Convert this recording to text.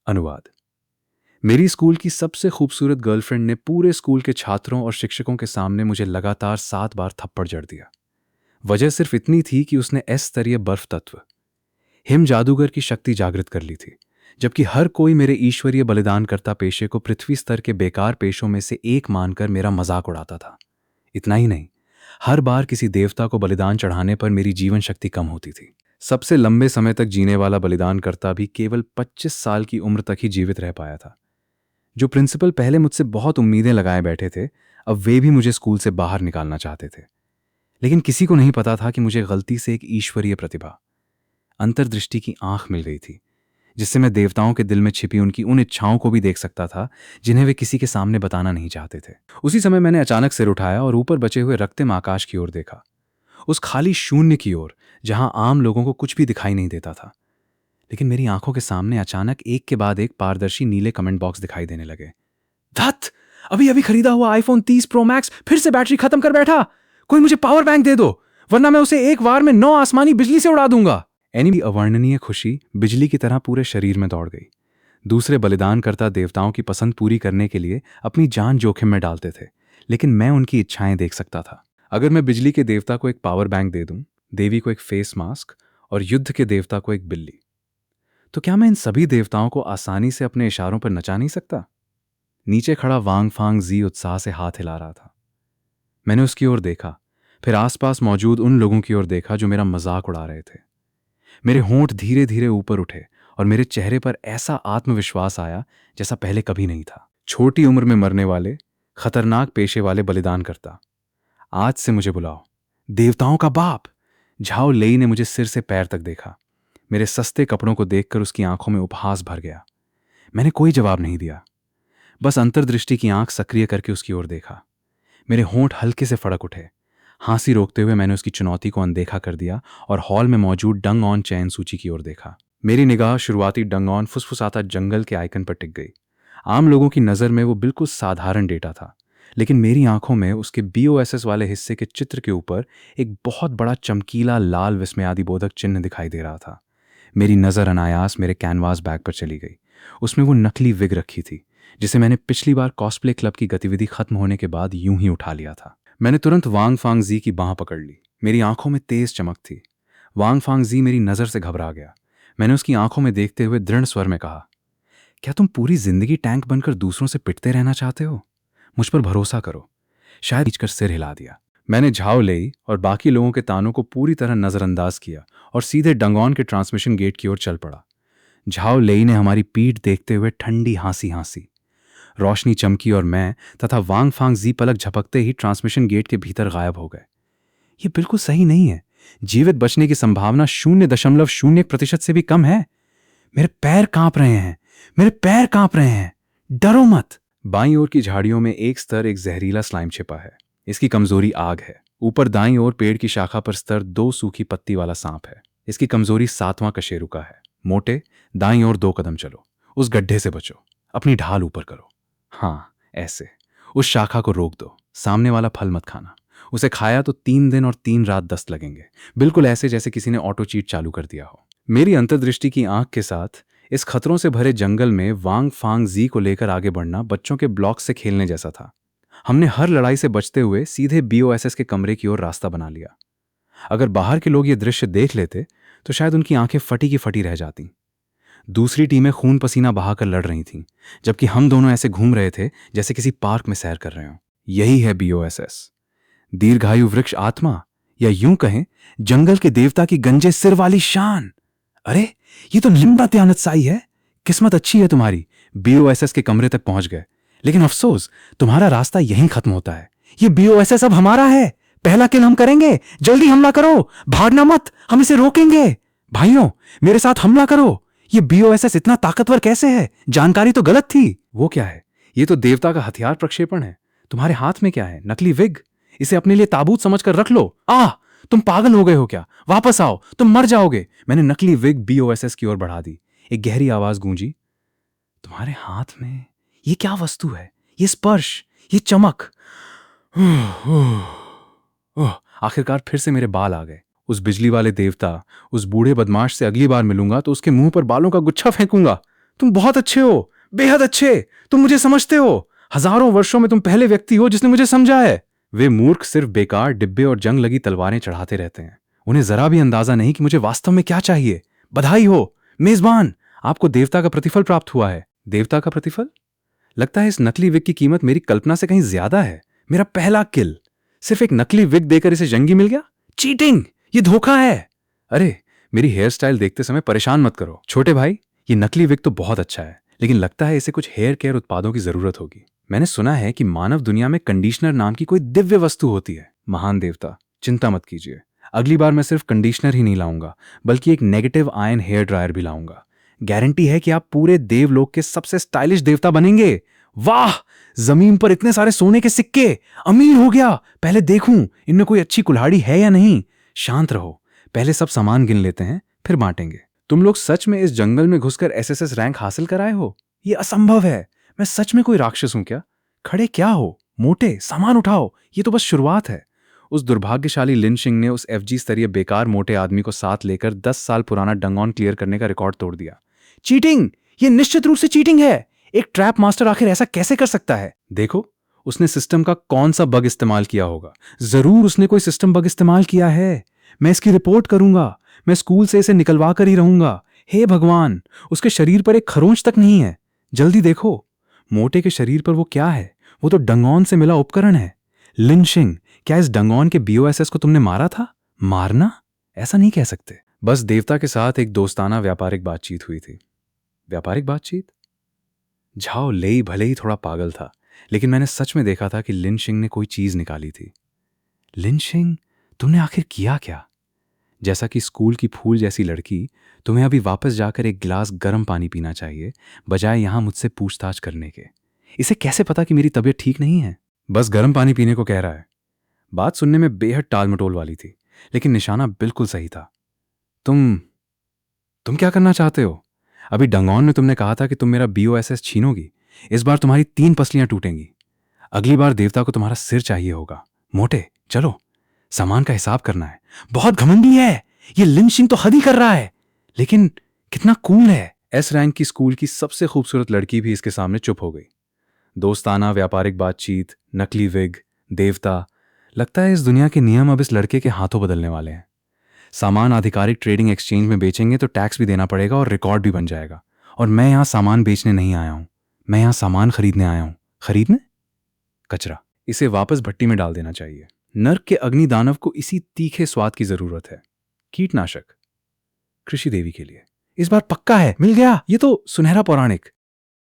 अनुवाद। मेरी स्कूल की सबसे खूबसूरत गर्लफ्रेंड ने पूरे स्कूल के छात्रों और शिक्षकों के सामने मुझे लगातार 7 बार थप्पड़ जड़ दिया। वजह सिर्फ इतनी थी कि उसने एस स्तरीय बर्फ तत्व हिम जादूगर की शक्ति जागृत कर ली थी, जबकि हर कोई मेरे ईश्वरीय बलिदानकर्ता पेशे को पृथ्वी स्तर के बेकार पेशों में से एक मानकर मेरा मजाक उड़ाता था। इतना ही नहीं, हर बार किसी देवता को बलिदान चढ़ाने पर मेरी जीवन शक्ति कम होती थी। सबसे लंबे समय तक जीने वाला बलिदानकर्ता भी केवल 25 साल की उम्र तक ही जीवित रह पाया था। जो प्रिंसिपल पहले मुझसे बहुत उम्मीदें लगाए बैठे थे, अब वे भी मुझे स्कूल से बाहर निकालना चाहते थे। लेकिन किसी को नहीं पता था कि मुझे गलती से एक ईश्वरीय प्रतिभा, अंतर्दृष्टि की आंख मिल गई थी, जिससे मैं देवताओं के दिल में छिपी उनकी उन इच्छाओं को भी देख सकता था जिन्हें वे किसी के सामने बताना नहीं चाहते थे। उसी समय मैंने अचानक सिर उठाया और ऊपर बचे हुए रक्तिम आकाश की ओर देखा, उस खाली शून्य की ओर जहां आम लोगों को कुछ भी दिखाई नहीं देता था। लेकिन मेरी आंखों के सामने अचानक एक के बाद एक पारदर्शी नीले कमेंट बॉक्स दिखाई देने लगे। धत! अभी अभी खरीदा हुआ आईफोन 30 प्रो मैक्स फिर से बैटरी खत्म कर बैठा। कोई मुझे पावर बैंक दे दो, वरना मैं उसे एक बार में 9 आसमानी बिजली से उड़ा दूंगा। एनी अवर्णनीय खुशी बिजली की तरह पूरे शरीर में दौड़ गई। दूसरे बलिदानकर्ता देवताओं की पसंद पूरी करने के लिए अपनी जान जोखिम में डालते थे, लेकिन मैं उनकी इच्छाएं देख सकता था। अगर मैं बिजली के देवता को एक पावर बैंक दे दूं, देवी को एक फेस मास्क और युद्ध के देवता को एक बिल्ली, तो क्या मैं इन सभी देवताओं को आसानी से अपने इशारों पर नचा नहीं सकता? नीचे खड़ा वांग फांग जी उत्साह से हाथ हिला रहा था। मैंने उसकी ओर देखा, फिर आसपास मौजूद उन लोगों की ओर देखा जो मेरा मजाक उड़ा रहे थे। मेरे होंठ धीरे धीरे ऊपर उठे और मेरे चेहरे पर ऐसा आत्मविश्वास आया जैसा पहले कभी नहीं था। छोटी उम्र में मरने वाले, खतरनाक पेशे वाले बलिदान करता, आज से मुझे बुलाओ देवताओं का बाप। झाओ लेई ने मुझे सिर से पैर तक देखा। मेरे सस्ते कपड़ों को देखकर उसकी आंखों में उपहास भर गया। मैंने कोई जवाब नहीं दिया, बस अंतर्दृष्टि की आंख सक्रिय करके उसकी ओर देखा। मेरे होंठ हल्के से फड़क उठे। हांसी रोकते हुए मैंने उसकी चुनौती को अनदेखा कर दिया और हॉल में मौजूद डंग ऑन चयन सूची की ओर देखा। मेरी निगाह शुरुआती डंग ऑन फुसफुसाता जंगल के आइकन पर टिक गई। आम लोगों की नज़र में वो बिल्कुल साधारण डेटा था, लेकिन मेरी आंखों में उसके BOSS वाले हिस्से के चित्र के ऊपर एक बहुत बड़ा चमकीला लाल विस्मयादिबोधक चिन्ह दिखाई दे रहा था। मेरी नज़र अनायास मेरे कैनवास बैग पर चली गई। उसमें वो नकली विग रखी थी, जिसे मैंने पिछली बार कॉस्प्ले क्लब की गतिविधि खत्म होने के बाद यूं ही उठा लिया था। मैंने तुरंत वांग फांग जी की बांह पकड़ ली। मेरी आंखों में तेज चमक थी। वांग फांग जी मेरी नज़र से घबरा गया। मैंने उसकी आंखों में देखते हुए दृढ़ स्वर में कहा, क्या तुम पूरी जिंदगी टैंक बनकर दूसरों से पिटते रहना चाहते हो? मुझ पर भरोसा करो। शायद खींचकर सिर हिला दिया। मैंने झाओ लेई और बाकी लोगों के तानों को पूरी तरह नजरअंदाज किया और सीधे डंगॉन के ट्रांसमिशन गेट की ओर चल पड़ा। झाओ लेई ने हमारी पीठ देखते हुए ठंडी हंसी हंसी। रोशनी चमकी और मैं तथा वांग फांग जी पलक झपकते ही ट्रांसमिशन गेट के भीतर गायब हो गए। ये बिल्कुल सही नहीं है। जीवित बचने की संभावना 0.01% से भी कम है। मेरे पैर कांप रहे हैं, मेरे पैर कांप रहे हैं। डरो मत। बाईं ओर की झाड़ियों में एक स्तर एक जहरीला स्लाइम छिपा है। इसकी कमजोरी आग है। ऊपर दाईं ओर पेड़ की शाखा पर स्तर 2 सूखी पत्ती वाला सांप है। इसकी कमजोरी 7वां कशेरुका है। मोटे, दाईं ओर 2 कदम चलो, उस गड्ढे से बचो, अपनी ढाल ऊपर करो। हाँ, ऐसे। उस शाखा को रोक दो। सामने वाला फल मत खाना। उसे खाया तो 3 दिन और 3 रात दस्त लगेंगे, बिल्कुल ऐसे जैसे किसी ने ऑटो चीट चालू कर दिया हो। मेरी अंतर्दृष्टि की आंख के साथ इस खतरों से भरे जंगल में वांग फांग जी को लेकर आगे बढ़ना बच्चों के ब्लॉक से खेलने जैसा था। हमने हर लड़ाई से बचते हुए सीधे BOSS के कमरे की ओर रास्ता बना लिया। अगर बाहर के लोग ये दृश्य देख लेते तो शायद उनकी आंखें फटी की फटी रह जाती। दूसरी टीमें खून पसीना बहाकर लड़ रही थीं, जबकि हम दोनों ऐसे घूम रहे थे जैसे किसी पार्क में सैर कर रहे हों। यही है BOSS, दीर्घायु वृक्ष आत्मा, या यूं कहें जंगल के देवता की गंजे सिर वाली शान। अरे ये तो निम्नत्यानत साई है। किस्मत अच्छी है तुम्हारी, BOSS के कमरे तक पहुंच गए, लेकिन अफसोस तुम्हारा रास्ता यहीं खत्म होता है। ये BOSS अब हमारा है। पहला किल हम करेंगे। जल्दी हमला करो, भागना मत, हम इसे रोकेंगे। भाइयों, मेरे साथ हमला करो। ये BOSS इतना ताकतवर कैसे है? जानकारी तो गलत थी। वो क्या है? ये तो देवता का हथियार प्रक्षेपण है। तुम्हारे हाथ में क्या है? नकली विग। इसे अपने लिए ताबूत समझकर रख लो। तुम पागल हो गए हो क्या? वापस आओ, तुम मर जाओगे। मैंने नकली विग BOSS की ओर बढ़ा दी। एक गहरी आवाज गूंजी, तुम्हारे हाथ में ये क्या वस्तु है? ये स्पर्श, ये चमक। आखिरकार फिर से मेरे बाल आ गए। उस बिजली वाले देवता, उस बूढ़े बदमाश से अगली बार मिलूंगा तो उसके मुंह पर बालों का गुच्छा फेंकूंगा। तुम बहुत अच्छे हो, बेहद अच्छे, तुम मुझे समझते हो, हजारों वर्षों में तुम पहले व्यक्ति हो जिसने मुझे समझा है। वे मूर्ख सिर्फ बेकार डिब्बे और जंग लगी तलवारें चढ़ाते रहते हैं। उन्हें जरा भी अंदाजा नहीं कि मुझे वास्तव में क्या चाहिए। बधाई हो मेजबान, आपको देवता का प्रतिफल प्राप्त हुआ है। देवता का प्रतिफल? लगता है इस नकली विग की कीमत मेरी कल्पना से कहीं ज्यादा है। मेरा पहला किल सिर्फ एक नकली विग देकर इसे जंगी मिल गया। चीटिंग, ये धोखा है। अरे, मेरी हेयर स्टाइल देखते समय परेशान मत करो छोटे भाई। ये नकली विग तो बहुत अच्छा है, लेकिन लगता है इसे कुछ हेयर केयर उत्पादों की जरूरत होगी। मैंने सुना है कि मानव दुनिया में कंडीशनर नाम की कोई दिव्य वस्तु होती है। महान देवता, चिंता मत कीजिए, अगली बार मैं सिर्फ कंडीशनर ही नहीं लाऊंगा, बल्कि एक नेगेटिव आयन हेयर ड्रायर भी लाऊंगा। गारंटी है कि आप पूरे देवलोक के सबसे स्टाइलिश देवता बनेंगे। वाह, जमीन पर इतने सारे सोने के सिक्के, अमीर हो गया। पहले देखूं इनमें कोई अच्छी कुल्हाड़ी है या नहीं। शांत रहो, पहले सब सामान गिन लेते हैं, फिर बांटेंगे। तुम लोग सच में इस जंगल में घुसकर एसएसएस रैंक हासिल कर आए हो? ये असंभव है। मैं सच में कोई राक्षस हूं क्या? खड़े क्या हो, मोटे, सामान उठाओ, ये तो बस शुरुआत है। उस दुर्भाग्यशाली लिन शिंग ने उस एफजी स्तरीय बेकार मोटे आदमी को साथ लेकर 10 साल पुराना डंगॉन क्लियर करने का रिकॉर्ड तोड़ दिया। चीटिंग, ये निश्चित रूप से चीटिंग है। एक ट्रैप मास्टर आखिर ऐसा कैसे कर सकता है? देखो, उसने सिस्टम का कौन सा बग इस्तेमाल किया होगा। जरूर उसने कोई सिस्टम बग इस्तेमाल किया है। मैं इसकी रिपोर्ट करूंगा। मैं स्कूल से इसे निकलवा कर ही रहूंगा। हे भगवान, उसके शरीर पर एक खरोंच तक नहीं है। जल्दी देखो, मोटे के शरीर पर वो क्या है? वो तो डंगॉन से मिला उपकरण है। लिन शिंग, क्या इस डंगॉन के बीओएसएस को तुमने मारा था? मारना? ऐसा नहीं कह सकते। बस देवता के साथ एक दोस्ताना व्यापारिक बातचीत हुई थी। व्यापारिक बातचीत? झाओ लेई भले ही थोड़ा पागल था, लेकिन मैंने सच में देखा था कि लिन शिंग ने कोई चीज निकाली थी। लिन शिंग, तुमने आखिर किया क्या? जैसा कि स्कूल की फूल जैसी लड़की, तुम्हें अभी वापस जाकर एक गिलास गर्म पानी पीना चाहिए, बजाय यहां मुझसे पूछताछ करने के। इसे कैसे पता कि मेरी तबीयत ठीक नहीं है? बस गर्म पानी पीने को कह रहा है। बात सुनने में बेहद टालमटोल वाली थी, लेकिन निशाना बिल्कुल सही था। तुम क्या करना चाहते हो? अभी डंगॉन में तुमने कहा था कि तुम मेरा बीओएसएस छीनोगी। इस बार तुम्हारी 3 पसलियां टूटेंगी। अगली बार देवता को तुम्हारा सिर चाहिए होगा। मोटे, चलो, सामान का हिसाब करना है। बहुत घमंडी है ये लिन शिंग, तो हद ही कर रहा है, लेकिन कितना कूल है। एस रैंक की स्कूल की सबसे खूबसूरत लड़की भी इसके सामने चुप हो गई। दोस्ताना व्यापारिक बातचीत, नकली विग, देवता। लगता है इस दुनिया के नियम अब इस लड़के के हाथों बदलने वाले हैं। सामान आधिकारिक ट्रेडिंग एक्सचेंज में बेचेंगे तो टैक्स भी देना पड़ेगा और रिकॉर्ड भी बन जाएगा। और मैं यहां सामान बेचने नहीं आया हूं, मैं यहां सामान खरीदने आया हूं। खरीदने? कचरा, इसे वापस भट्टी में डाल देना चाहिए। नर्क के अग्नि दानव को इसी तीखे स्वाद की जरूरत है। कीटनाशक, कृषि देवी के लिए। इस बार पक्का है, मिल गया। ये तो सुनहरा पौराणिक।